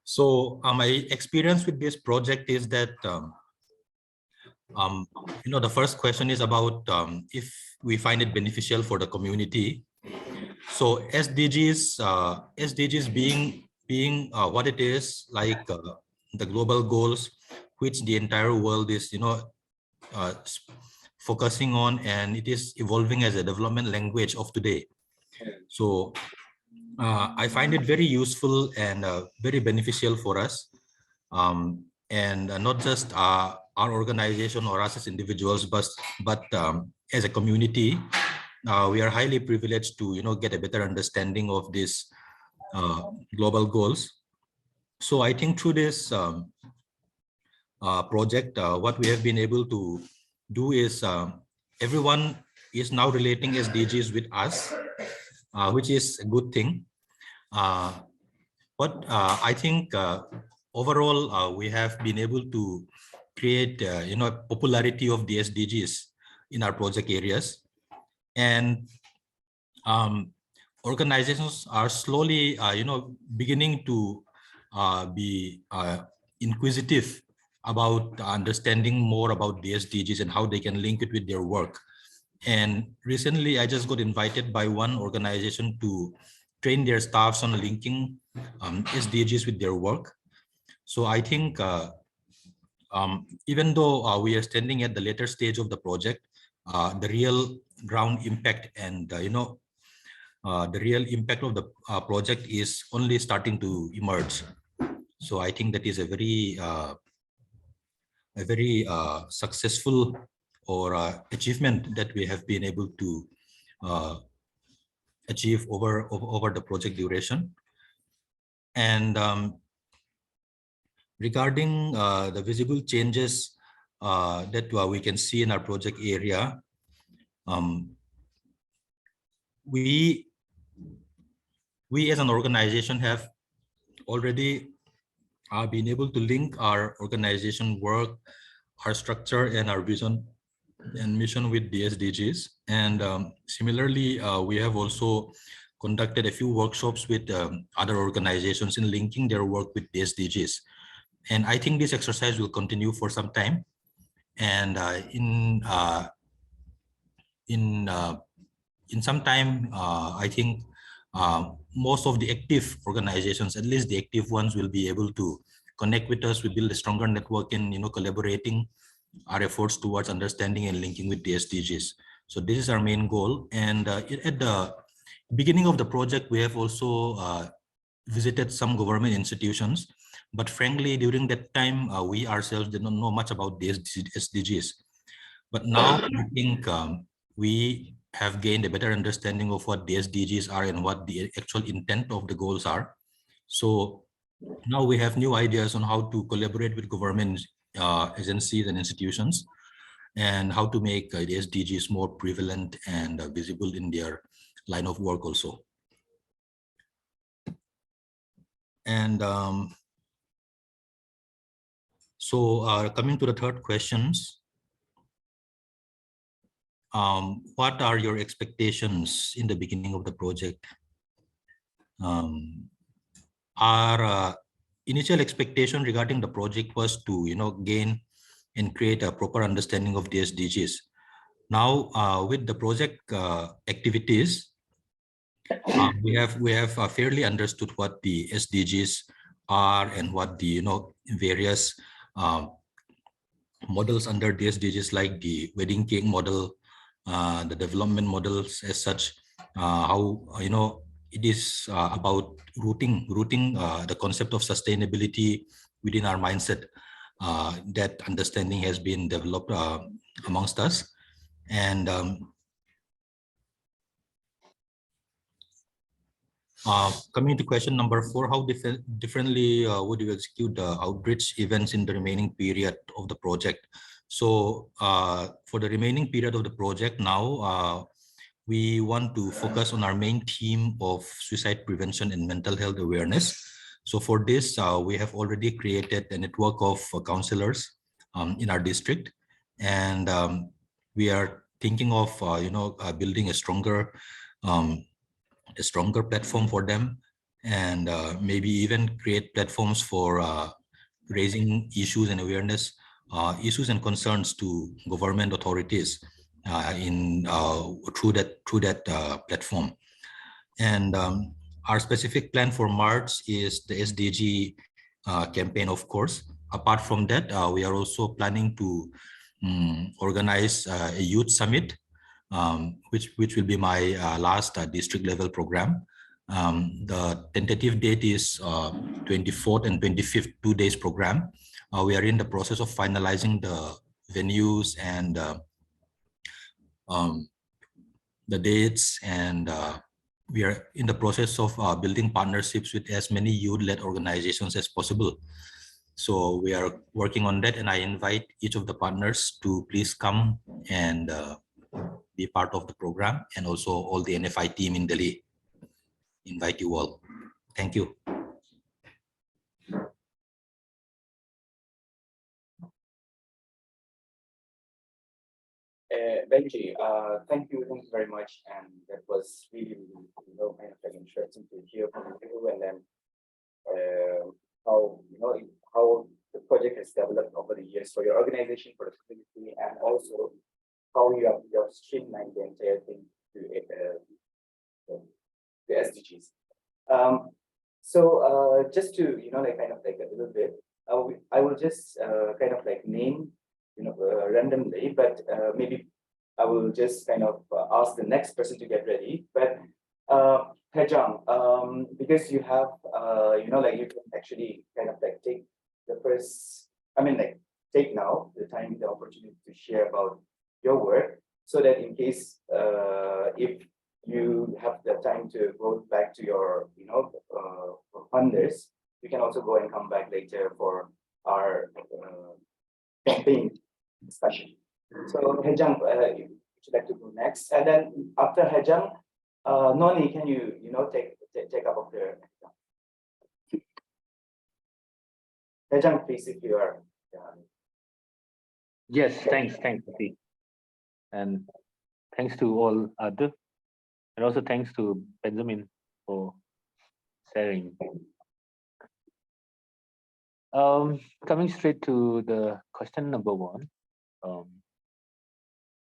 So my experience with this project is that the first question is about if we find it beneficial for the community. So SDGs being what it is, like the global goals, which the entire world is focusing on, and it is evolving as a development language of today. So I find it very useful and very beneficial for us, and not just our organization or us as individuals, but as a community. We are highly privileged to get a better understanding of these global goals. So I think through this project, what we have been able to do is everyone is now relating SDGs with us, which is a good thing. But I think overall we have been able to create popularity of the SDGs in our project areas, and organizations are slowly beginning to be inquisitive about understanding more about the SDGs and how they can link it with their work. And recently I just got invited by one organization to train their staffs on linking SDGs with their work. So I think even though we are standing at the later stage of the project, the real ground impact and the real impact of the project is only starting to emerge. So I think that is a very successful or achievement that we have been able to achieve over the project duration. And regarding the visible changes that we can see in our project area, we as an organization have already been able to link our organization work, our structure, and our vision and mission with the SDGs. And similarly, we have also conducted a few workshops with other organizations in linking their work with the SDGs. And I think this exercise will continue for some time. And in some time, I think most of the active organizations, at least the active ones, will be able to connect with us. We build a stronger network in collaborating our efforts towards understanding and linking with the SDGs. So this is our main goal. And at the beginning of the project, we have also visited some government institutions. But frankly, during that time, we ourselves did not know much about the SDGs. But now I think we have gained a better understanding of what the SDGs are and what the actual intent of the goals are. So now we have new ideas on how to collaborate with government agencies and institutions, and how to make the SDGs more prevalent and visible in their line of work also. And so coming to the third questions, what are your expectations in the beginning of the project? Our initial expectation regarding the project was to gain and create a proper understanding of the SDGs. Now with the project activities, we have fairly understood what the SDGs are and what the various models under the SDGs, like the wedding cake model, the development models as such, how it is about rooting the concept of sustainability within our mindset. That understanding has been developed amongst us. And coming to question number 4, how differently would you execute the outreach events in the remaining period of the project? So for the remaining period of the project now, we want to focus on our main theme of suicide prevention and mental health awareness. So for this, we have already created a network of counselors in our district, and we are thinking of building a stronger a stronger platform for them, and maybe even create platforms for raising issues and awareness, issues and concerns to government authorities in through that platform. And our specific plan for March is the SDG campaign, of course. Apart from that, we are also planning to organize a youth summit, which will be my last district level program. The tentative date is 24th and 25th, 2 days program. We are in the process of finalizing the venues and the dates, and we are in the process of building partnerships with as many youth-led organizations as possible. So we are working on that, and I invite each of the partners to please come and be part of the program, and also all the NFI team in Delhi. Invite you all. Thank you. Benji, thank you very much, and that was really, kind of like interesting to hear from you, and then how how the project has developed over the years for your organization, for the community, and also how you have streamlined the entire thing to the SDGs. So just to kind of like a little bit, I will just kind of like name randomly, but maybe I will just kind of ask the next person to get ready. But Hejang, because you have you can actually kind of like take the first, take now the time, the opportunity to share about your work, so that in case if you have the time to go back to your funders, you can also go and come back later for our campaign discussion. So Hejang, would you like to go next? And then after Hejang, Noni, can you take up of the Hejang, please, if you are. Yes, thanks, Afi. And thanks to all other, and also thanks to Benjamin for sharing. Coming straight to the question number one,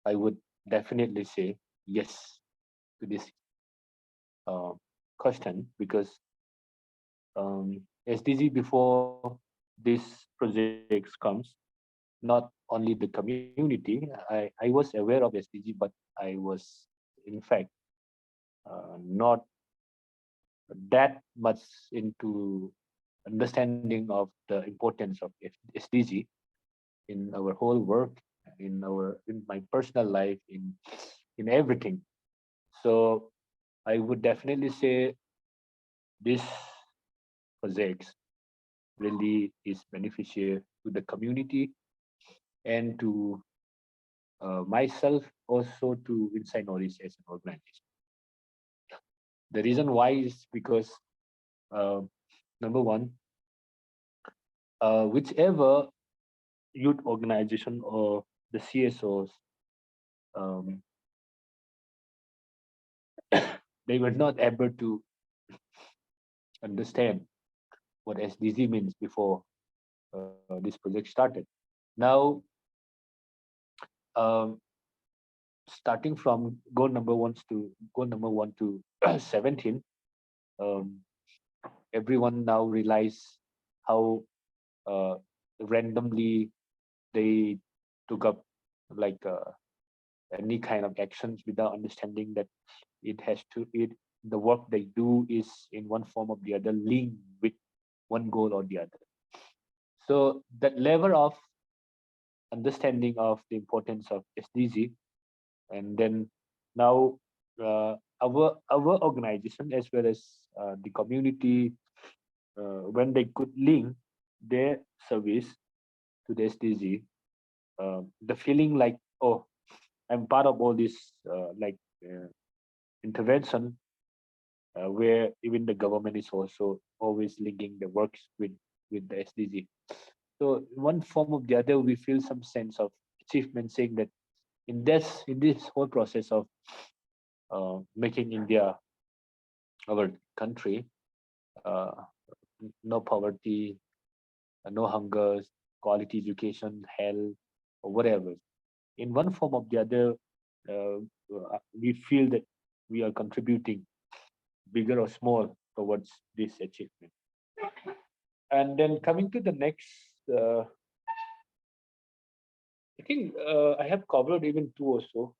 I would definitely say yes to this question, because SDG, before this project comes, not only the community, I was aware of SDG, but I was in fact not that much into understanding of the importance of SDG in our whole work, in my personal life, in everything. So I would definitely say this project really is beneficial to the community and to myself, also to Inside Northeast as an organization. The reason why is because number one, whichever youth organization or the CSOs, they were not able to understand what SDG means before this project started. Now, starting from goal number one to 17, everyone now realize how randomly they took up like any kind of actions without understanding that the work they do is in one form or the other linked with one goal or the other. So that level of understanding of the importance of SDG, and then now our organization as well as the community, when they could link their service to the SDG, the feeling like, oh, I'm part of all this intervention, where even the government is also always linking the works with the SDG. So in one form or the other, we feel some sense of achievement, saying that in this whole process of making India our country, uh, no poverty, no hunger, quality education, health, or whatever. In one form or the other, we feel that we are contributing, bigger or small, towards this achievement. And then coming to the next, I think I have covered even two or so,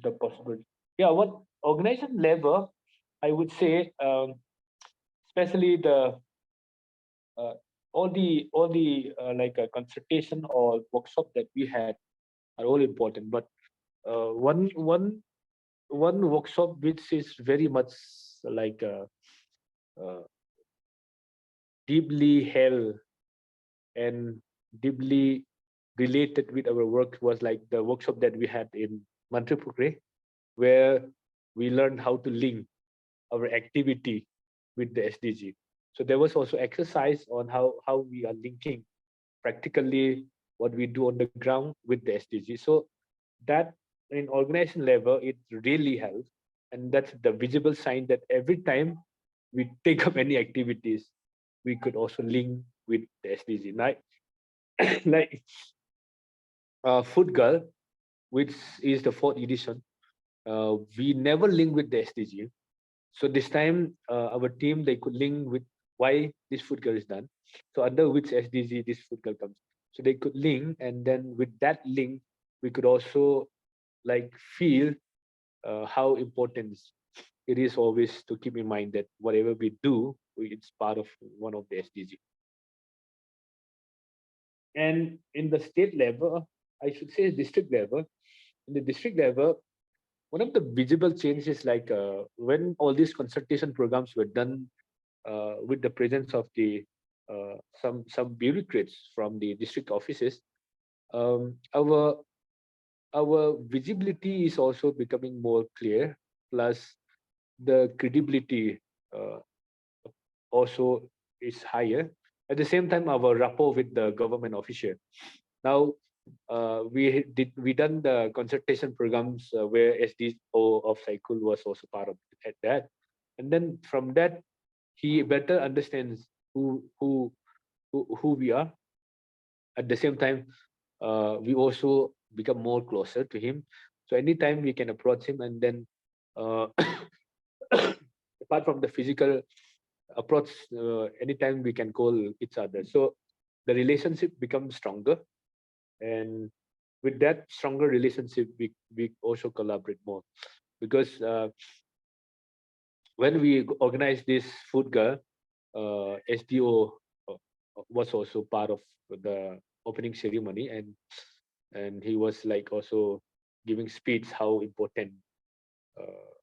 the possibility. Yeah, what organization level, I would say, especially the uh, all the consultation or workshop that we had are all important. But one workshop which is very much like uh, deeply held and deeply related with our work was like the workshop that we had in Mantrapukre, where we learned how to link our activity with the SDG. So there was also exercise on how we are linking practically what we do on the ground with the SDG. So that in organization level, it really helps. And that's the visible sign that every time we take up any activities, we could also link with the SDG. Like Food Girl, which is the fourth edition, we never link with the SDG. So this time, our team, they could link with why this Food Girl is done. So under which SDG this Food Girl comes. So they could link, and then with that link, we could also like feel how important it is always to keep in mind that whatever we do, it's part of one of the SDG. And in the state level, I should say district level, in the district level, one of the visible changes like when all these consultation programs were done with the presence of the some bureaucrats from the district offices, um, our our visibility is also becoming more clear. Plus, the credibility uh, also is higher. At the same time, our rapport with the government official. Now, we done the consultation programs where SDO of Cycle was also part of at that, and then from that he better understands who we are. At the same time, we also become more closer to him. So anytime we can approach him, and then uh, apart from the physical approach, anytime we can call each other. So the relationship becomes stronger, and with that stronger relationship, we also collaborate more because when we organized this Food Girl, SDO was also part of the opening ceremony, and he was like also giving speech how important uh,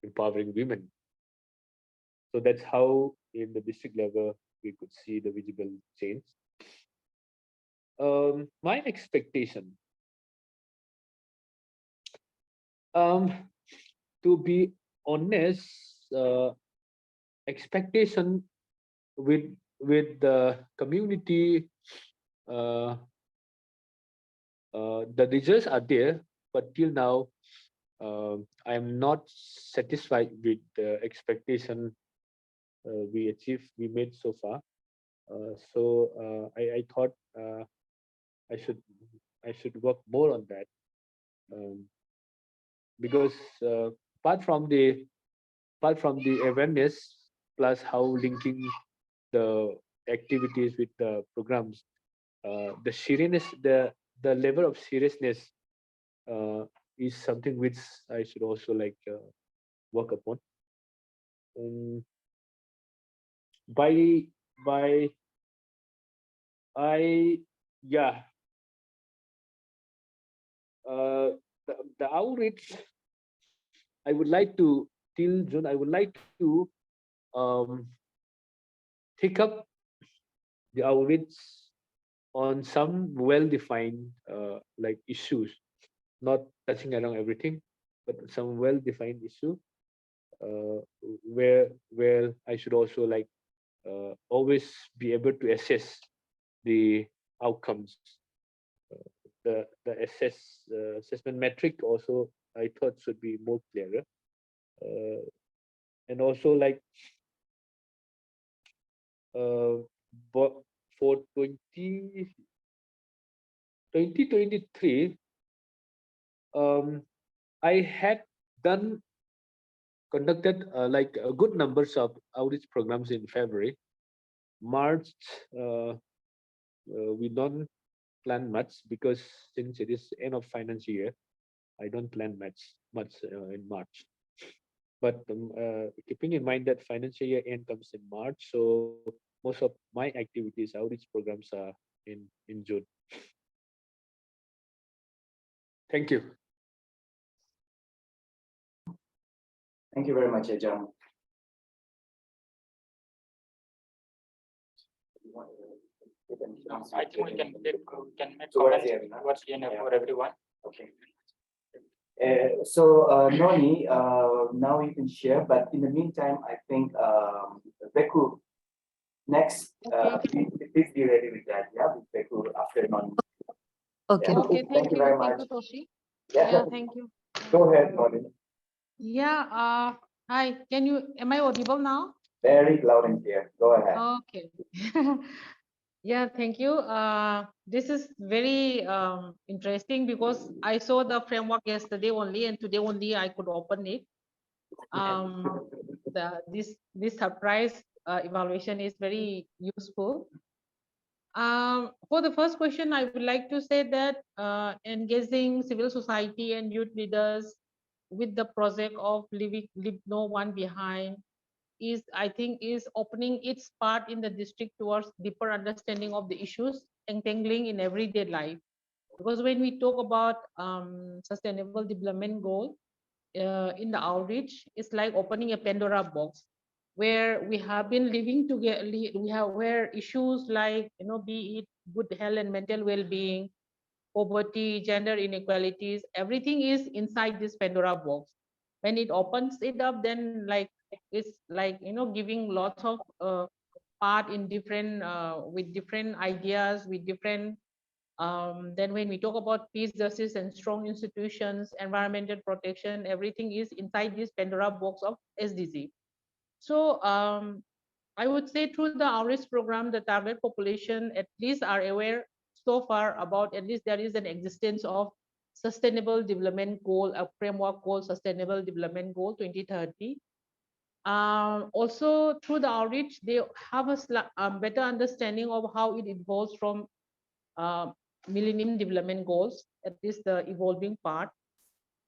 empowering women. So that's how in the district level we could see the visible change. My expectation, um, to be honest, expectation with the community, uh, the results are there, but till now, I am not satisfied with the expectation we made so far. I thought I should I should work more on that, um, because apart from the awareness, plus how linking the activities with the programs, the seriousness, the level of seriousness uh, is something which I should also like work upon. Um, by by I yeah the outreach I would like to till June I would like to um, take up the outreach on some well-defined like issues, not touching around everything, but some well-defined issue where I should also like always be able to assess the outcomes. The assessment metric also I thought should be more clearer. And also like but for 2023, I had conducted like good numbers of outreach programs in February. March, we don't plan much because since it is end of financial year, I don't plan much in March. But keeping in mind that financial year end comes in March, so most of my activities, outreach programs are in June. Thank you. Thank you very much, Ejam. I think we can make So what is comments the webinar? towards the end Yeah. for everyone. Okay. Noni, now you can share, but in the meantime, I think Beku, next, please be ready with that, yeah, with Beku after Noni. Okay. Yeah. Okay, Thank you very much. Thank you, Toshi. Yeah, Yeah, thank you. go ahead, Noni. Yeah, hi, am I audible now? Very loud and clear. Go ahead. Okay. Yeah, thank you. This is very interesting because I saw the framework yesterday only, and today only I could open it. This surprise evaluation is very useful. For the first question, I would like to say that engaging civil society and youth leaders with the project of leave no one behind is, I think, is opening its part in the district towards deeper understanding of the issues entangling in everyday life. Because when we talk about sustainable development goal in the outreach, it's like opening a Pandora box where we have been living together. We have where issues like, be it good health and mental well-being, poverty, gender inequalities, everything is inside this Pandora box. When it opens it up, then like it's like, giving lots of part in different with different ideas, with different then when we talk about peace, justice, and strong institutions, environmental protection, everything is inside this Pandora box of SDG. So I would say through the outreach program, the target population at least are aware so far about, at least there is an existence of sustainable development goal, a framework called Sustainable Development Goal 2030. Also through the outreach, they have a better understanding of how it evolves from Millennium Development Goals, at least the evolving part.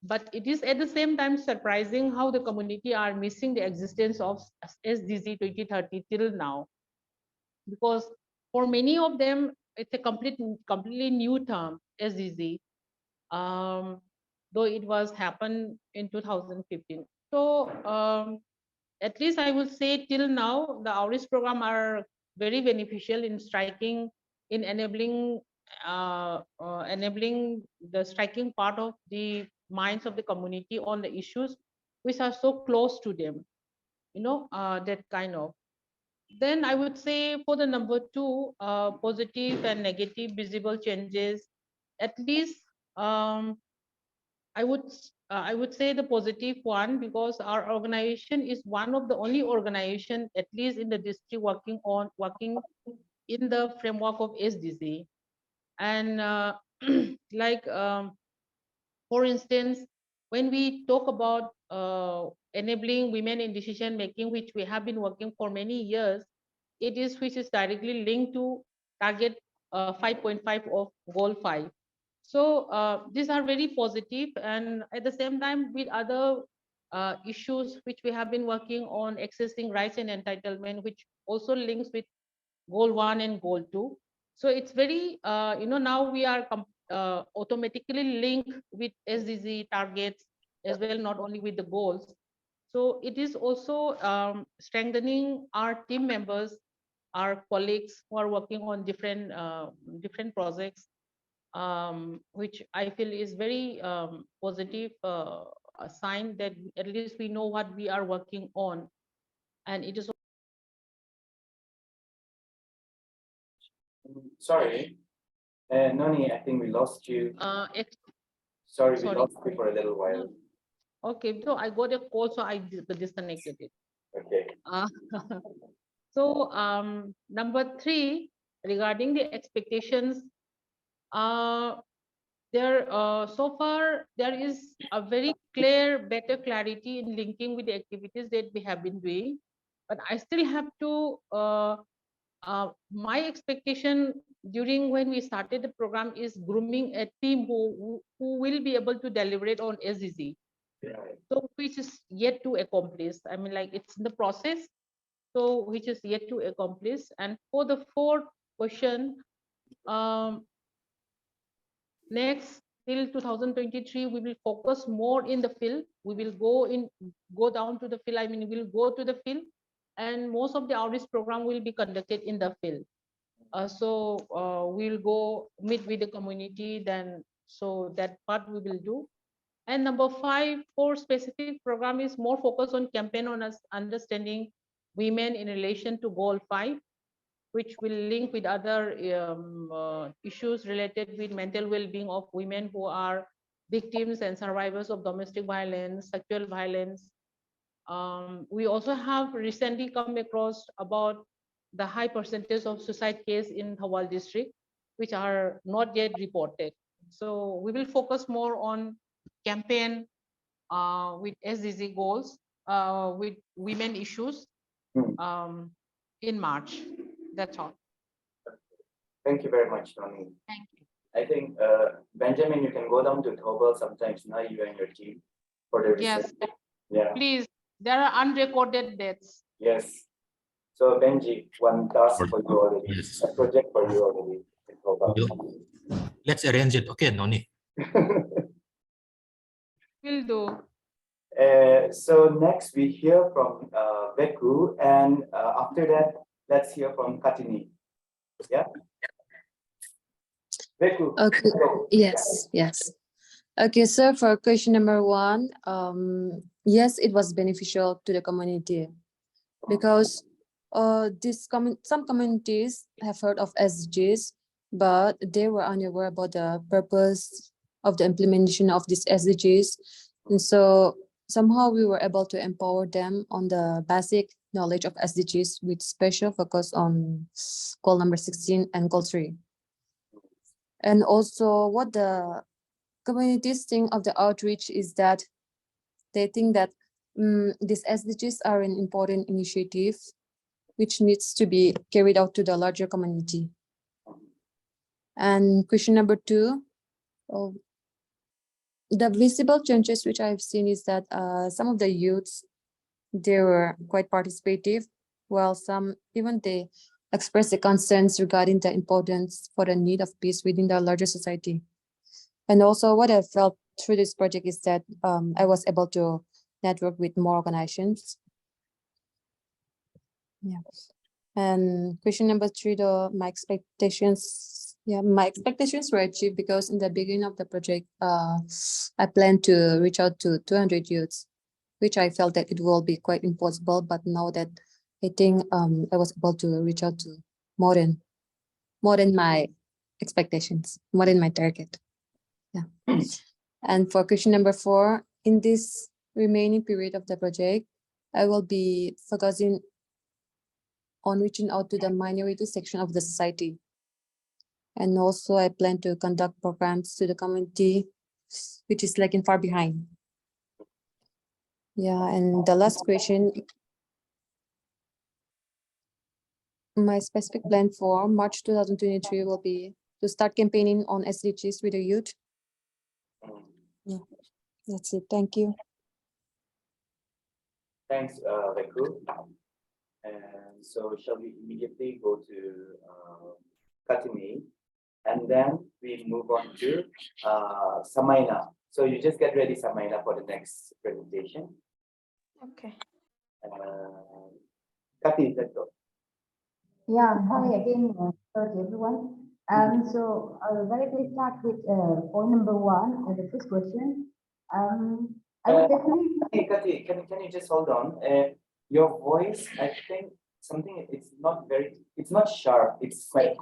But it is at the same time surprising how the community are missing the existence of SDG 2030 till now. Because for many of them, it's a completely new term, SDG, though it was happened in 2015. So at least I would say till now, the outreach program are very beneficial in enabling the striking part of the minds of the community on the issues which are so close to them, that kind of. Then I would say for the number two, positive and negative visible changes, at least I would say the positive one, because our organization is one of the only organization, at least in the district, working in the framework of SDG. And like for instance, when we talk about enabling women in decision making, which we have been working for many years, which is directly linked to target 5.5 of goal 5. So these are very positive, and at the same time with other issues which we have been working on, accessing rights and entitlement, which also links with goal 1 and goal 2. So it's very, now we are automatically linked with SDG targets as well, not only with the goals. So it is also strengthening our team members, our colleagues who are working on different projects, which I feel is very positive a sign that at least we know what we are working on. And it is Sorry, Noni, I think we lost you. Sorry, we lost you for a little while. Okay, so I got a call, so I disconnected it. Okay. Uh, so number 3, regarding the expectations, so far there is a very clear, better clarity in linking with the activities that we have been doing, but I still have to. My expectation during when we started the program is grooming a team who will be able to deliberate on SDG. Right. So which is yet to accomplish. I mean, like it's in the process. So which is yet to accomplish. And for the 4th question, next till 2023, we will focus more in the field. We will go down to the field. I mean, we'll go to the field, and most of the outreach program will be conducted in the field. We'll go meet with the community, then so that part we will do. And number 5, for specific program is more focused on campaign on us understanding women in relation to goal 5, which will link with other issues related with mental well-being of women who are victims and survivors of domestic violence, sexual violence. We also have recently come across about the high percentage of suicide case in Thawal district, which are not yet reported. So we will focus more on campaign with SDG goals, with women issues in March. That's all. Thank you very much, Tony. Thank you. I think, Benjamin, you can go down to Thobal sometimes now, you and your team, for the research. Yes, Yeah. please. There are unrecorded deaths. Yes. So Benji, one task for you already, Yes. a project for you already. In Thobal. Let's arrange it. Okay, Noni. Will do. So next we hear from Beku, and after that, let's hear from Katini. Yeah. Beku. Okay. Go. Yes. Yes. Okay. So for question number 1, yes, it was beneficial to the community because some communities have heard of SDGs, but they were unaware about the purpose of the implementation of these SDGs, and so somehow we were able to empower them on the basic knowledge of SDGs with special focus on goal number 16 and goal 3. And also what the communities think of the outreach is that they think that these SDGs are an important initiative which needs to be carried out to the larger community. And question number 2, the visible changes which I've seen is that some of the youths, they were quite participative, while some even they express the concerns regarding the importance for the need of peace within the larger society. And also what I felt through this project is that I was able to network with more organizations. Yeah. And question number 3, my expectations were achieved because in the beginning of the project, I planned to reach out to 200 youths, which I felt that it will be quite impossible. But now that I think I was able to reach out to more than my expectations, more than my target. Yeah. And for question number 4, in this remaining period of the project, I will be focusing on reaching out to the minority section of the society. And also I plan to conduct programs to the community, which is lagging far behind. Yeah, and the last question, my specific plan for March 2023 will be to start campaigning on SDGs with the youth. Yeah, that's it. Thank you. Thanks, Beku. And so shall we immediately go to Katini, and then we move on to Samaina. So you just get ready, Samaina, for the next presentation. Okay. Kati, let's go. Yeah, hi again, hello to everyone. So I'll directly start with point number 1, the first question. I would definitely. Hey, Kati, can you just hold on? Your voice, I think something, it's not sharp. It's quite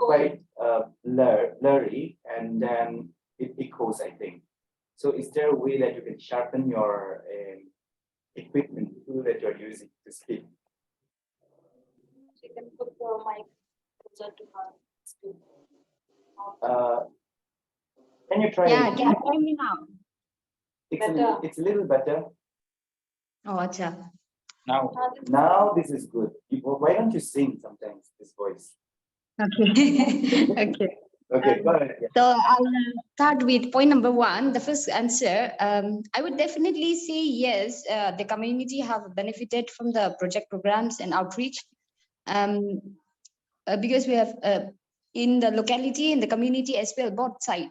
blurry, and then it echoes, I think. So is there a way that you can sharpen your equipment tool that you're using to speak? You can put your mic closer to her. Can you try? Yeah, can you hear me now? It's a little better. Oh, acha. Now this is good. Why don't you sing sometimes, this voice? Okay. Okay. Okay, go ahead. Yeah. So I'll start with point number one, the first answer. I would definitely say yes, the community have benefited from the project programs and outreach. Because we have in the locality, in the community as well, both sides.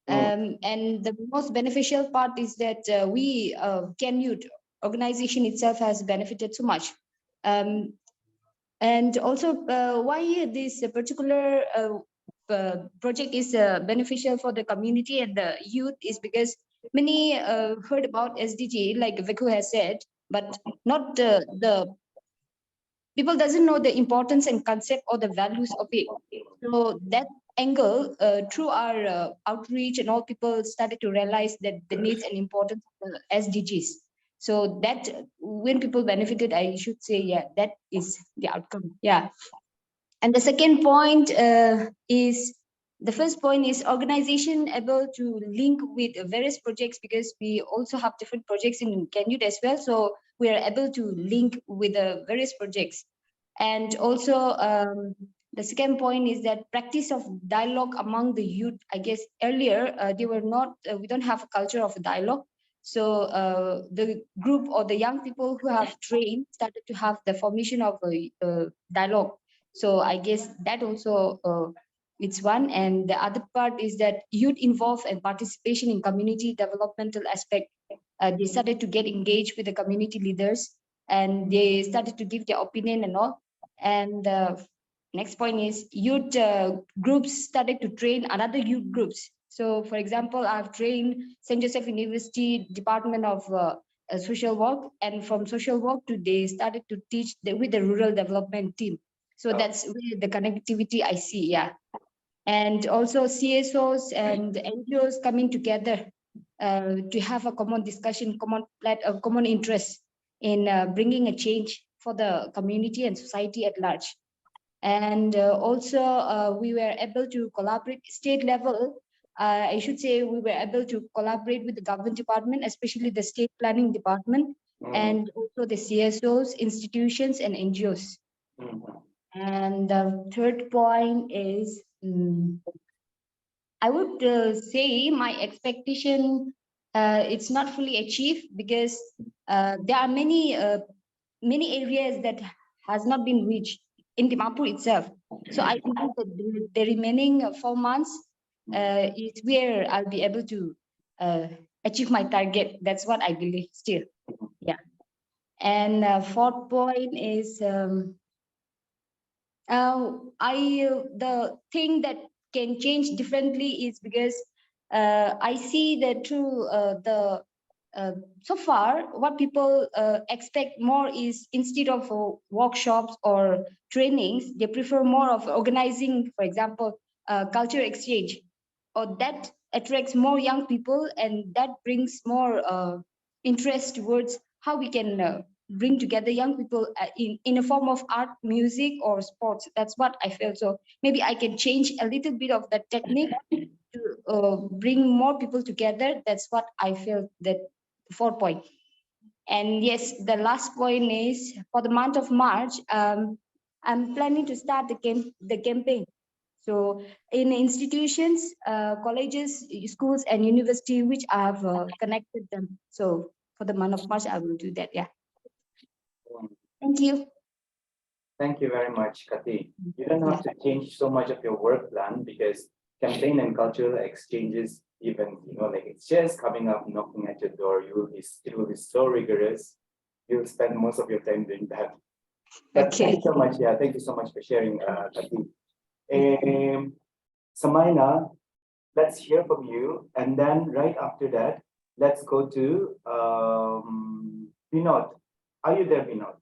And the most beneficial part is that we, Can Youth organization itself has benefited so much. And also why this particular project is beneficial for the community and the youth is because many heard about SDG, like Viku has said, but not the people doesn't know the importance and concept or the values of it. So that angle, through our outreach and all, people started to realize that the needs and importance of the SDGs. So that when people benefited, I should say, yeah, that is the outcome. Yeah. And the second point is, the first point is organization able to link with various projects, because we also have different projects in Kenyut as well. So we are able to link with the various projects. And also the second point is that practice of dialogue among the youth. I guess earlier they were not, we don't have a culture of dialogue. So the group or the young people who have trained started to have the formation of a dialogue. So I guess that also it's one. And the other part is that youth involved and participation in community developmental aspect. They started to get engaged with the community leaders, and they started to give their opinion and all. And next point is youth groups started to train another youth groups. So for example, I've trained St. Joseph University Department of Social Work, and from social work to they started to teach with the rural development team. So that's really the connectivity I see, yeah. And also CSOs and NGOs coming together to have a common discussion, common interest in bringing a change for the community and society at large. And also we were able to collaborate state level. I should say we were able to collaborate with the government department, especially the state planning department, and also the CSOs, institutions, and NGOs. And the third point is, I would say my expectation, it's not fully achieved, because there are many areas that has not been reached in Dimapur itself. So I believe that the remaining 4 months is where I'll be able to achieve my target. That's what I believe still. Yeah. And fourth point is, the thing that can change differently is because I see that through so far what people expect more is, instead of workshops or trainings, they prefer more of organizing, for example, culture exchange, or that attracts more young people, and that brings more interest towards how we can bring together young people in a form of art, music, or sports. That's what I feel. So maybe I can change a little bit of that technique to bring more people together. That's what I feel, that 4 point. And yes, the last point is, for the month of March, I'm planning to start the campaign. So in institutions, colleges, schools, and university, which I've connected them. So for the month of March, I will do that. Yeah. Thank you. Thank you very much, Kati. You don't have to change so much of your work plan, because campaign and cultural exchanges, even, like it's just coming up, knocking at your door. It will be so rigorous. You'll spend most of your time doing that. But Okay. thank you so much. Yeah, thank you so much for sharing, Kati. Samaina, let's hear from you. And then right after that, let's go to Vinod. Are you there, Vinod?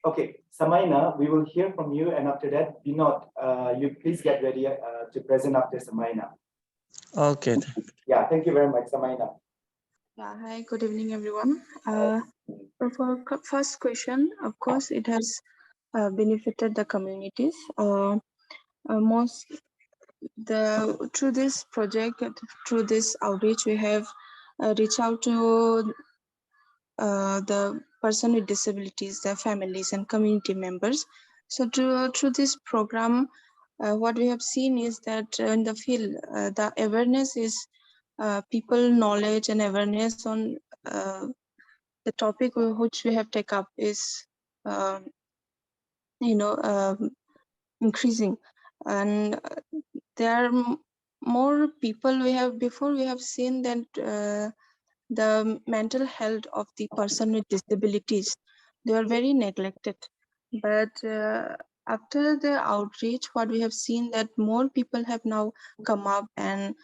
Okay, Samaina, we will hear from you, and after that, Vinod, you please get ready to present after Samaina. Okay. Yeah, thank you very much, Samaina. Yeah, hi, good evening, everyone. For first question, of course, it has benefited the communities. Most through this project, through this outreach, we have reached out to the person with disabilities, their families, and community members. So through this program, what we have seen is that in the field, the awareness is people knowledge and awareness on the topic which we have take up is um, increasing, and there are more people. We have seen that the mental health of the person with disabilities, they are very neglected, but after the outreach, what we have seen that more people have now come up, and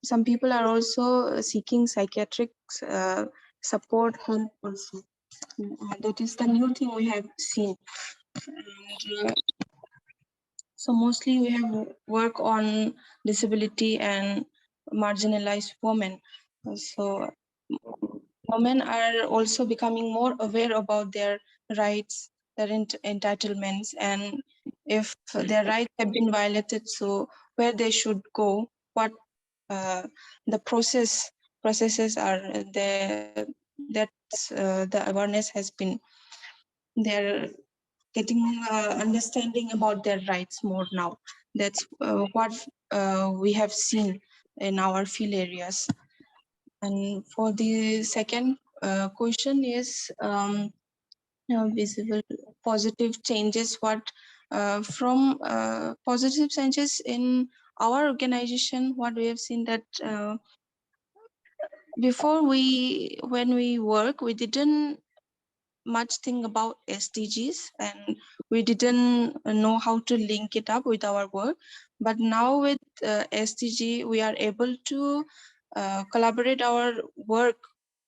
some people are also seeking psychiatric support help also. That is the new thing we have seen. And, so mostly we have work on disability and marginalized women. So women are also becoming more aware about their rights, their entitlements, and if their rights have been violated, so where they should go, what the processes are there. The awareness has been there, getting understanding about their rights more now. That's what we have seen in our field areas. And for the second question is visible positive changes. What from positive changes in our organization, what we have seen that before when we work, we didn't much thing about SDGs, and we didn't know how to link it up with our work. But now with SDG, we are able to collaborate our work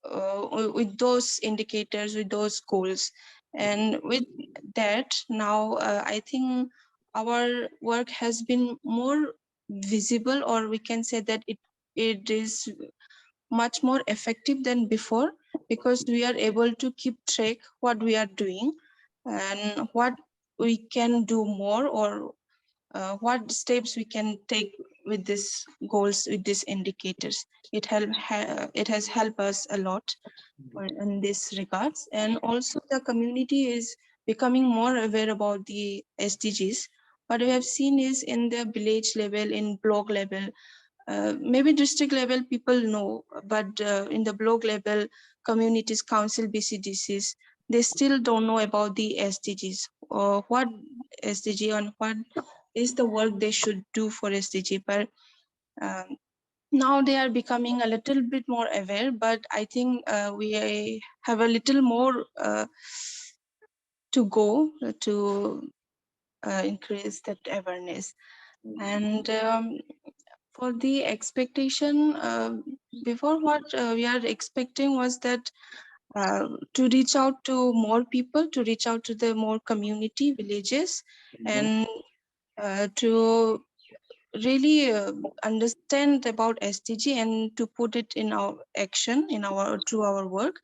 with those indicators, with those goals. And with that, now I think our work has been more visible, or we can say that it is much more effective than before, because we are able to keep track what we are doing and what we can do more, or what steps we can take with these goals, with these indicators. It has helped us a lot in this regards. And also the community is becoming more aware about the SDGs. What we have seen is in the village level, in block level, maybe district level people know, but in the block level, communities, council, BCDCs, they still don't know about the SDGs, or what SDG and what is the work they should do for SDG. But um, now they are becoming a little bit more aware, but I think we have a little more to go to increase that awareness. And for the expectation, before, what we are expecting was that to reach out to more people, to reach out to the more community villages, and to really understand about SDG and to put it in our action, in our through our work.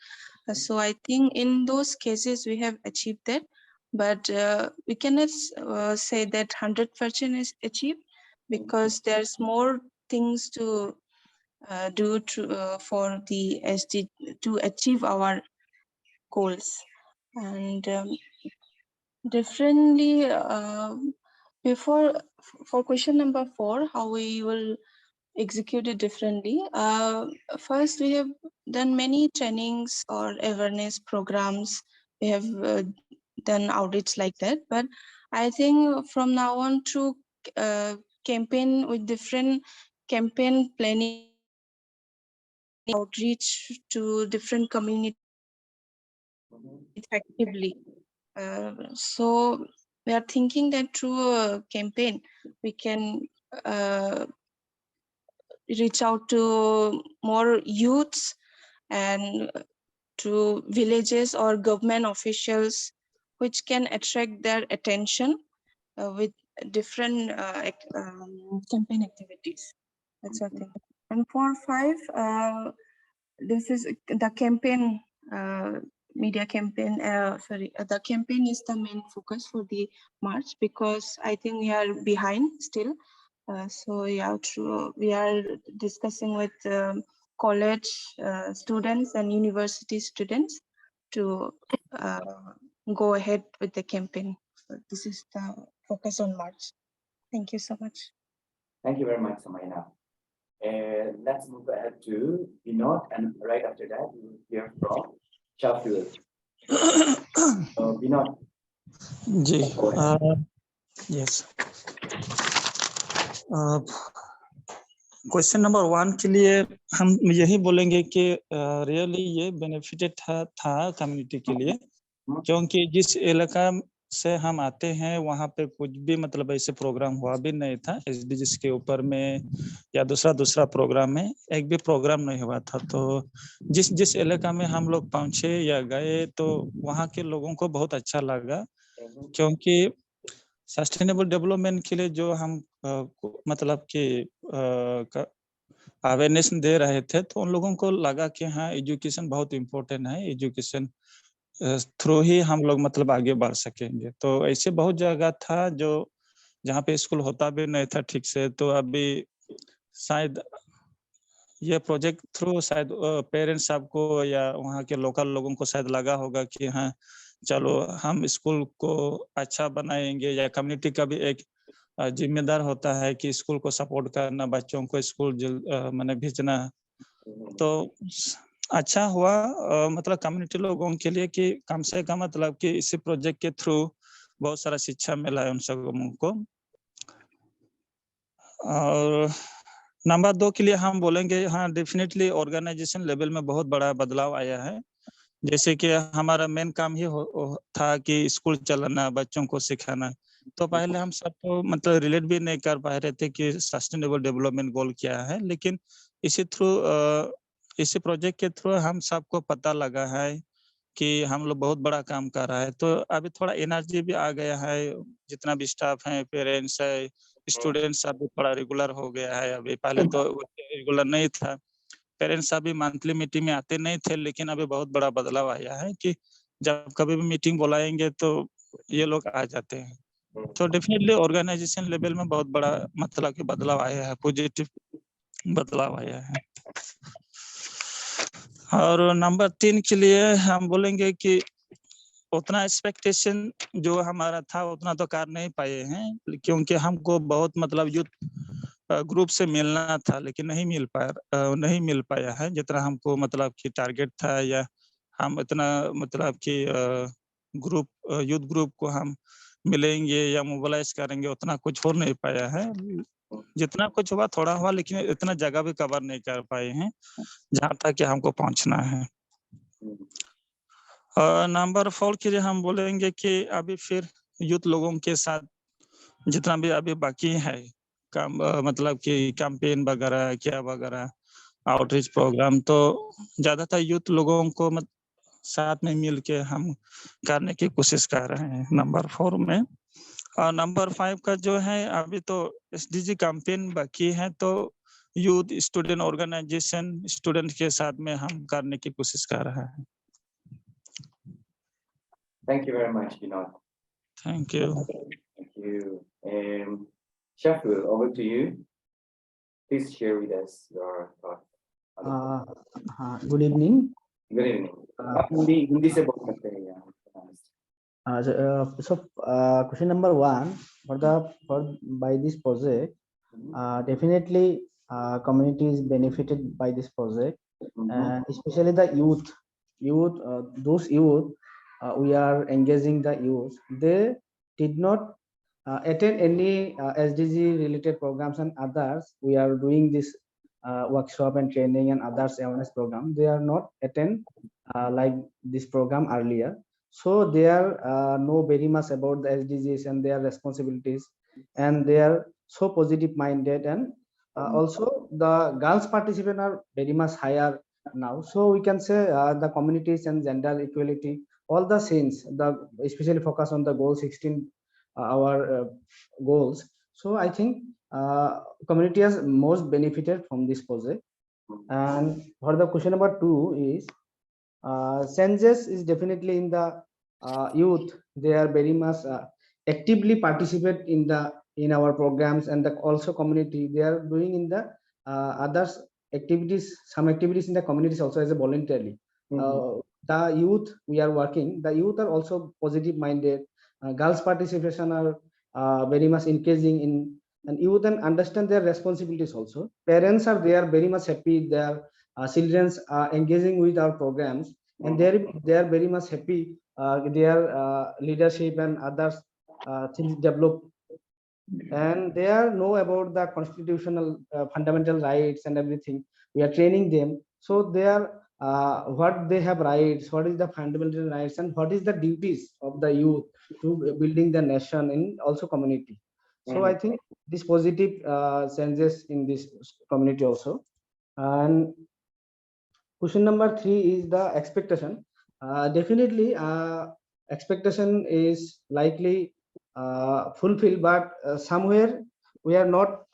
So I think in those cases we have achieved that, but we cannot say that 100% is achieved, because there's more things to do for the SD to achieve our goals. And differently, before, for question number 4, how we will execute it differently. First, we have done many trainings or awareness programs. We have done outreach like that. But I think from now on, through campaign with different campaign planning, outreach to different communities effectively. So we are thinking that through a campaign, we can reach out to more youths and to villages or government officials, which can attract their attention with different campaign activities. That's our thing. And for 5, this is the campaign, media campaign. The campaign is the main focus for the March, because I think we are behind still. So yeah, true. We are discussing with college students and university students to go ahead with the campaign. So this is the focus on March. Thank you so much. Thank you very much, Samaina. And let's move ahead to Vinod, and right after that, we will hear from Shafil. Vinod. Ji yes question number 1 के लिए हम यही बोलेंगे कि really ये benefited था community के लिए, क्योंकि जिस इलाका से हम आते हैं वहाँ पे कुछ भी मतलब ऐसे प्रोग्राम हुआ भी नहीं था एसडीजीज के ऊपर में, या दूसरा प्रोग्राम में एक भी प्रोग्राम नहीं हुआ था। तो जिस इलाका में हम लोग पहुंचे या गए तो वहाँ के लोगों को बहुत अच्छा लगा, क्योंकि सस्टेनेबल डेवलपमेंट के लिए जो हम मतलब कि अवेयरनेस दे रहे थे, तो उन लोगों को लगा कि हाँ एजुकेशन बहुत इम्पोर्टेंट है, एजुकेशन थ्रू ही हम लोग मतलब आगे बढ़ सकेंगे। तो ऐसे बहुत जगह था जो जहाँ पे स्कूल होता भी नहीं था ठीक से, तो अभी शायद ये प्रोजेक्ट थ्रू शायद पेरेंट्स सबको या वहाँ के लोकल लोगों को शायद लगा होगा कि हाँ चलो हम स्कूल को अच्छा बनाएंगे, या कम्युनिटी का भी एक जिम्मेदार होता है कि स्कूल को सपोर्ट करना, बच्चों को स्कूल मैंने भेजना। तो अच्छा हुआ मतलब कम्युनिटी लोगों के लिए कि कम से कम मतलब कि इसी प्रोजेक्ट के थ्रू बहुत सारा शिक्षा मिला है उन सबों को। और नंबर 2 के लिए हम बोलेंगे हाँ डेफिनेटली ऑर्गेनाइजेशन लेवल में बहुत बड़ा बदलाव आया है। जैसे कि हमारा मेन काम ही था कि स्कूल चलाना, बच्चों को सिखाना। तो पहले हम सबको मतलब रिलेट भी नहीं कर पा रहे थे कि सस्टेनेबल डेवलपमेंट गोल क्या है, लेकिन इसी प्रोजेक्ट के थ्रू हम सबको पता लगा है कि हम लोग बहुत बड़ा काम कर रहा है। तो अभी थोड़ा एनर्जी भी आ गया है, जितना भी स्टाफ है, पेरेंट्स है, स्टूडेंट्स अभी थोड़ा रेगुलर हो गया है। अभी पहले तो रेगुलर नहीं था, पेरेंट्स अभी मंथली मीटिंग में आते नहीं थे, लेकिन अभी बहुत बड़ा बदलाव आया है कि जब कभी भी मीटिंग बुलाएंगे तो ये लोग आ जाते हैं। तो डेफिनेटली ऑर्गेनाइजेशन लेवल में बहुत बड़ा मतलब कि बदलाव आया है, पॉजिटिव बदलाव आया है। और नंबर 3 के लिए हम बोलेंगे कि उतना एक्सपेक्टेशन जो हमारा था उतना तो कर नहीं पाए हैं, क्योंकि हमको बहुत मतलब यूथ ग्रुप से मिलना था, लेकिन नहीं मिल पाया है जितना हमको मतलब कि टारगेट था, या हम इतना मतलब कि यूथ ग्रुप को हम मिलेंगे या मोबिलाइज करेंगे, उतना कुछ हो नहीं पाया है। जितना कुछ हुआ थोड़ा हुआ, लेकिन इतना जगह भी कवर नहीं कर पाए हैं जहाँ तक कि हमको पहुँचना है। नंबर 4 के लिए हम बोलेंगे कि अभी फिर यूथ लोगों के साथ जितना भी अभी बाकी है काम, मतलब कि कैंपेन वगैरह क्या वगैरह आउटरीच प्रोग्राम, तो ज्यादातर यूथ लोगों को साथ में मिल के हम करने की कोशिश कर रहे हैं नंबर 4 में। और नंबर 5 का जो है अभी तो एसडीजी कैंपेन बाकी है, तो यूथ स्टूडेंट ऑर्गेनाइजेशन स्टूडेंट के साथ में हम करने की कोशिश कर रहे हैं। Thank you very much, Vinod. Thank you. Thank you. Shafil, over to you. Please share with us your thoughts. Good evening. Good evening. Hindi से बोल सकते हैं यहाँ। So question number 1 by this project, definitely community is benefited by this project, and especially the youth. Those youth we are engaging the youth. They did not attend any SDG related programs and others. We are doing this workshop and training and others awareness program. They are not attend like this program earlier. So they are know very much about the SDGs and their responsibilities, and they are so positive minded, and also the girls participant are very much higher now. So we can say the communities and gender equality, all the scenes, especially focus on the goal 16, our goals. So I think community has most benefited from this project. And for the question number 2 is changes is definitely in the youth. They are very much actively participate in our programs, and also community they are doing in the others activities. Some activities in the communities also as a voluntarily. The youth we are working, the youth are also positive minded. Girls participation are very much engaging in, and youth and understand their responsibilities also. Parents are very much happy. Their children's are engaging with our programs, and they are very much happy. Their leadership and others things develop, and they are know about the constitutional fundamental rights and everything. We are training them, so they are what they have rights, what is the fundamental rights, and what is the duties of the youth to building the nation in also community. So I think this positive changes in this community also. And question number 3 is the expectation. Definitely expectation is likely fulfilled, but somewhere we are not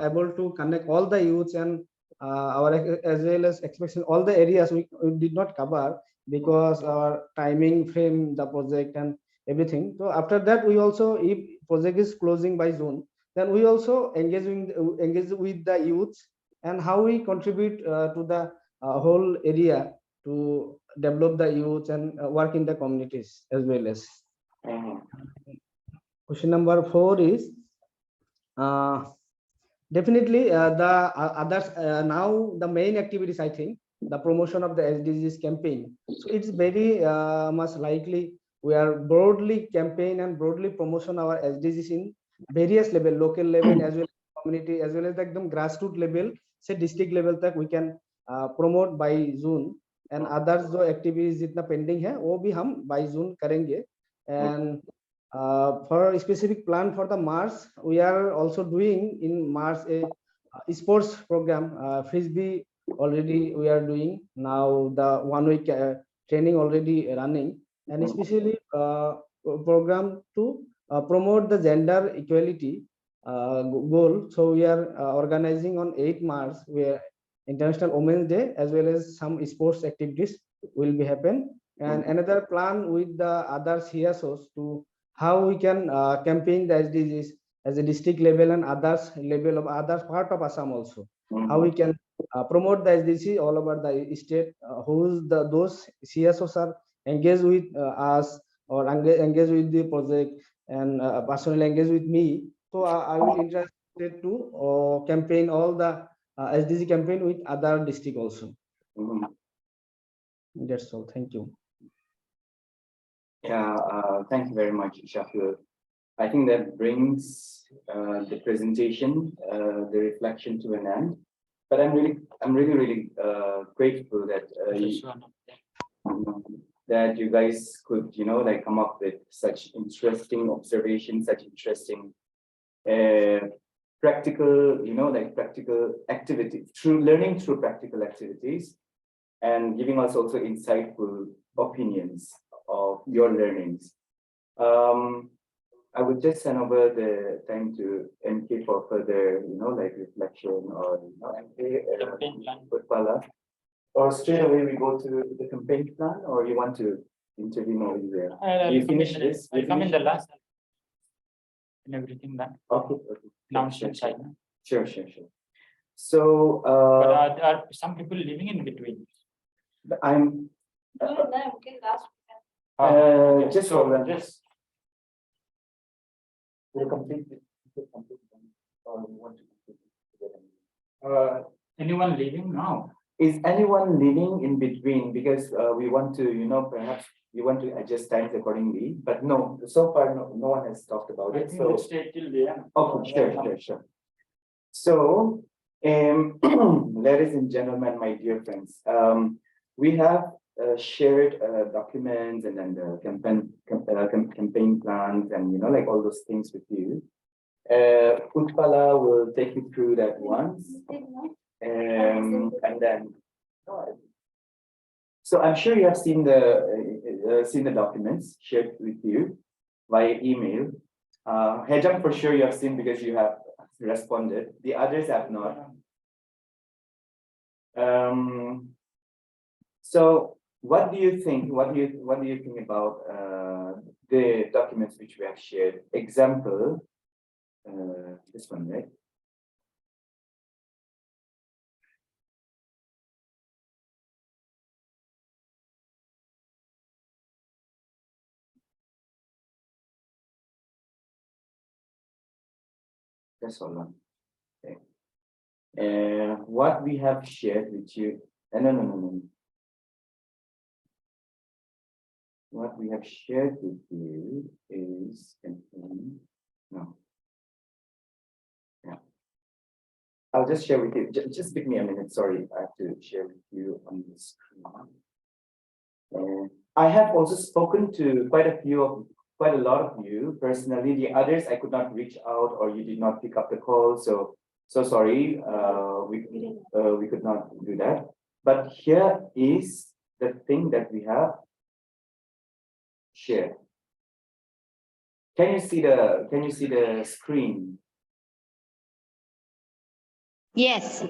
able to connect all the youths, and our as well as expectation all the areas we did not cover because our timing frame the project and everything. So after that, we also, if project is closing by June, then we also engage with the youths and how we contribute to the whole area to develop the youth and work in the communities as well as. Question number 4 is definitely the others now the main activities, I think the promotion of the SDGs campaign. So it's very much likely we are broadly campaign and broadly promotion our SDGs in various level, local level as well as community as well as the grassroots level, say district level तक we can promote by June, and others जो activities जितना pending है वो भी हम by June करेंगे. And for a specific plan for the March, we are also doing in March a sports program. Frisbee already we are doing now, the 1 week training already running, and especially program to promote the gender equality goal. So we are organizing on 8 March where International Women's Day as well as some sports activities will be happen, and another plan with the other CSOs to how we can campaign the SDGs as a district level and others level of other part of Assam also. How we can promote the SDG all over the state, who's those CSOs are engaged with us or engaged with the project and personally engaged with me. So I will interested to campaign all the SDG campaign with other district also. That's all. Thank you. Yeah, thank you very much, Shafir. I think that brings the presentation, the reflection to an end. But I'm really grateful that that you guys could, like come up with such interesting observations, such interesting practical, practical activity through learning through practical activities, and giving us also insightful opinions of your learnings. I would just send over the time to MK for further, reflection or MK, or straight away we go to the campaign plan, or you want to intervene over there? You finish this? I come in the last and everything done. Okay. Now side. Sure. So but there are some people living in between. I'm just so hold on. just We'll complete it. Or we want to complete it. anyone leaving now? Is anyone living in between? Because we want to, perhaps you want to adjust times accordingly. But no, so far no one has talked about it. So stay till the end. okay, sure. So, ladies and gentlemen, my dear friends, we have shared documents and then the campaign plans and all those things with you. Utpala will take you through that once, and then so I'm sure you have seen the documents shared with you via email. Hejam for sure you have seen because you have responded. The others have not. So what do you think? What do you think about the documents which we have shared? Example, this one, right? That's all. Okay. What we have shared with you. No. What we have shared with you is no. Yeah. I'll just share with you. Just give me a minute. Sorry, I have to share with you on the screen. I have also spoken to quite a lot of you personally. The others I could not reach out, or you did not pick up the call. So sorry. We could not do that. But here is the thing that we have shared. Can you see the screen? Yes.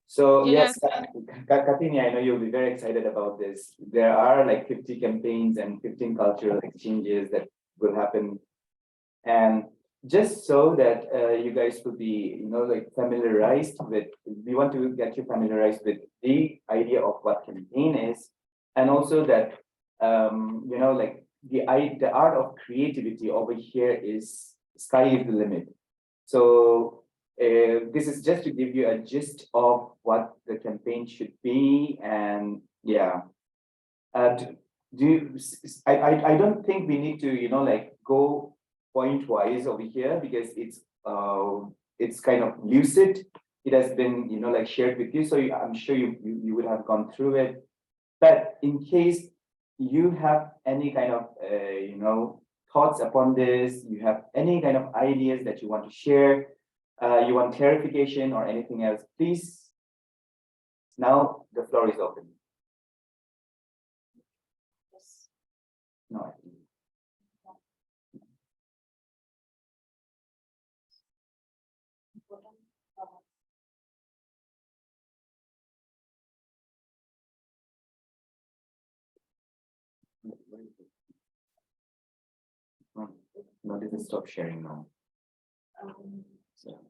So Yes. yes, Katini, I know you'll be very excited about this. There are like 50 campaigns and 15 cultural exchanges that will happen. And just so that you guys will be, like familiarized with, we want to get you familiarized with the idea of what campaign is, and also that, like the art of creativity over here is sky is the limit. So this is just to give you a gist of what the campaign should be, and yeah. I don't think we need to, like go point wise over here, because it's kind of lucid. It has been, like shared with you, so I'm sure you would have gone through it. But in case you have any kind of thoughts upon this, you have any kind of ideas that you want to share, you want clarification or anything else, please, now the floor is open. No. No, this is stop sharing now. So.